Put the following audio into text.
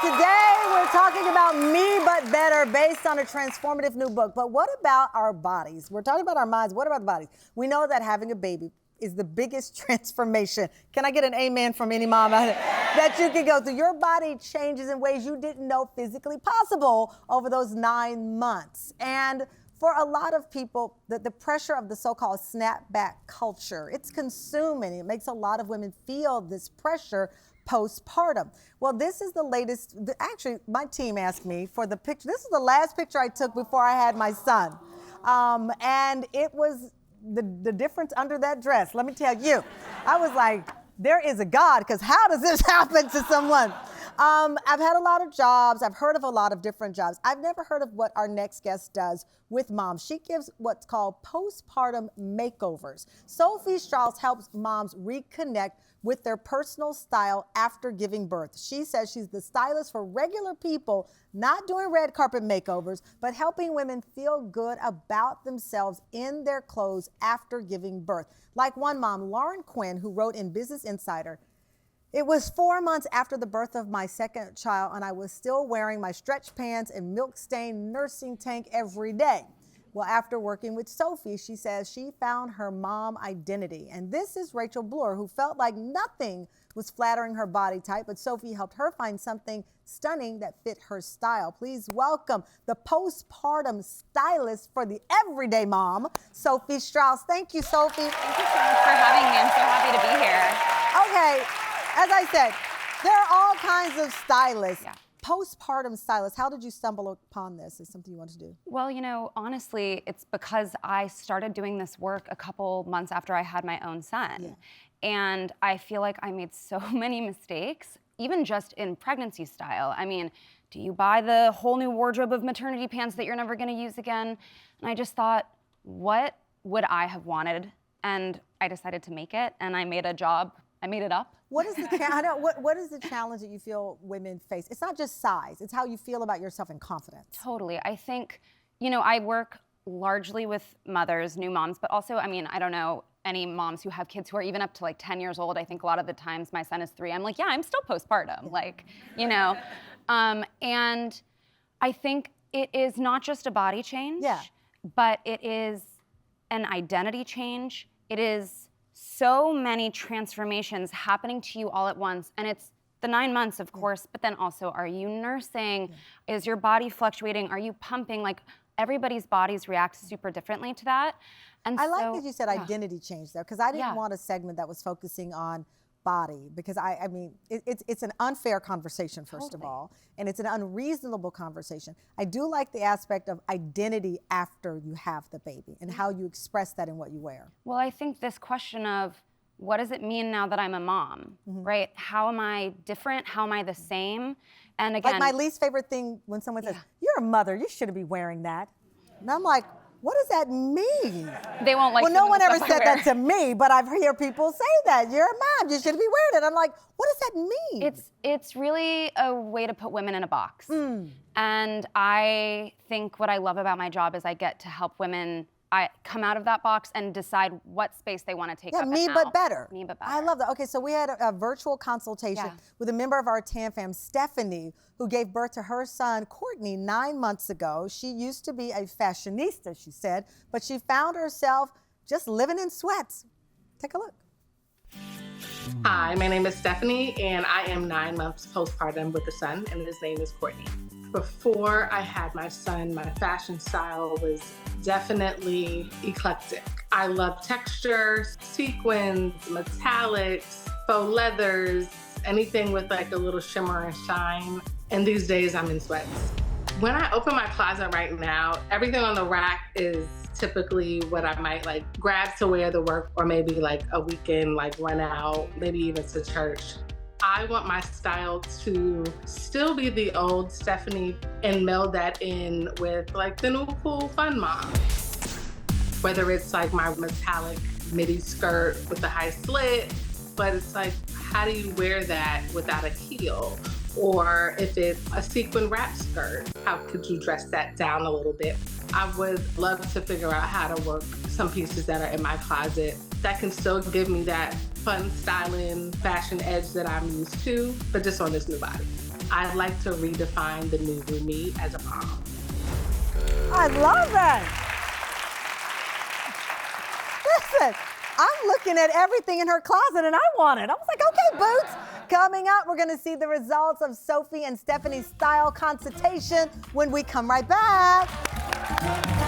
today we're talking about Me But Better based on a transformative new book. But what about our bodies? We're talking about our minds. What about the bodies? We know that having a baby is the biggest transformation. Can I get an amen from any mom out there? That you can go through. Your body changes in ways you didn't know physically possible over those 9 months. And for a lot of people, the pressure of the so-called snapback culture, it's consuming. It makes a lot of women feel this pressure postpartum. Well, this is the latest. Actually, my team asked me for the picture. This is the last picture I took before I had my son. And it was the difference under that dress. Let me tell you, I was like, there is a God, because how does this happen to someone? I've had a lot of jobs. I've heard of a lot of different jobs. I've never heard of what our next guest does with moms. She gives what's called postpartum makeovers. Sophie Strauss helps moms reconnect with their personal style after giving birth. She says she's the stylist for regular people, not doing red carpet makeovers, but helping women feel good about themselves in their clothes after giving birth. Like one mom, Lauren Quinn, who wrote in Business Insider, "It was 4 months after the birth of my second child, and I was still wearing my stretch pants and milk-stained nursing tank every day." Well, after working with Sophie, she says she found her mom identity. And this is Rachel Bloor, who felt like nothing was flattering her body type, but Sophie helped her find something stunning that fit her style. Please welcome the postpartum stylist for the everyday mom, Sophie Strauss. Thank you, Sophie. Thank you so much for having me. I'm so happy to be here. Okay, as I said, there are all kinds of stylists. Yeah. Postpartum stylist, how did you stumble upon this? Is something you want to do? Well, honestly, it's because I started doing this work a couple months after I had my own son. Yeah. And I feel like I made so many mistakes, even just in pregnancy style. I mean, do you buy the whole new wardrobe of maternity pants that you're never gonna use again? And I just thought, what would I have wanted? And I decided to make it, and I made a job. I made it up. What is what is the challenge that you feel women face? It's not just size, it's how you feel about yourself and confidence. Totally. I think, I work largely with mothers, new moms, but also, I don't know any moms who have kids who are even up to like 10 years old. I think a lot of the times my son is 3, I'm like, yeah, I'm still postpartum, and I think it is not just a body change, but it is an identity change. It is so many transformations happening to you all at once. And it's the 9 months, of course, but then also, are you nursing? Is your body fluctuating? Are you pumping? Like, everybody's bodies react super differently to that. And I like that you said identity change there, because I didn't want a segment that was focusing on body, because it's an unfair conversation, first of all, and it's an unreasonable conversation. I do like the aspect of identity after you have the baby and how you express that in what you wear. Well, I think this question of what does it mean now that I'm a mom, right? How am I different? How am I the same? And again, like my least favorite thing when someone says, "You're a mother, you shouldn't be wearing that," and I'm like, what does that mean? They won't like. Well, no one ever said that to me, but I've heard people say that. You're a mom, you shouldn't be wearing it. I'm like, what does that mean? It's really a way to put women in a box. And I think what I love about my job is I get to help women come out of that box and decide what space they want to take up. Me But Better. Me But Better. I love that. Okay, so we had a virtual consultation with a member of our TAM fam, Stephanie, who gave birth to her son, Courtney, 9 months ago. She used to be a fashionista, she said, but she found herself just living in sweats. Take a look. Hi, my name is Stephanie, and I am 9 months postpartum with a son, and his name is Courtney. Before I had my son, my fashion style was definitely eclectic. I love texture, sequins, metallics, faux leathers, anything with like a little shimmer and shine. And these days I'm in sweats. When I open my closet right now, everything on the rack is typically what I might like grab to wear to work, or maybe like a weekend, like run out, maybe even to church. I want my style to still be the old Stephanie and meld that in with like the new cool fun mom. Whether it's like my metallic midi skirt with the high slit, but it's like, how do you wear that without a heel? Or if it's a sequin wrap skirt, how could you dress that down a little bit? I would love to figure out how to work some pieces that are in my closet that can still give me that fun styling, fashion edge that I'm used to, but just on this new body. I'd like to redefine the new me as a mom. I love that. Listen, I'm looking at everything in her closet and I want it. I was like, okay, Boots. Coming up, we're gonna see the results of Sophie and Stephanie's style consultation when we come right back.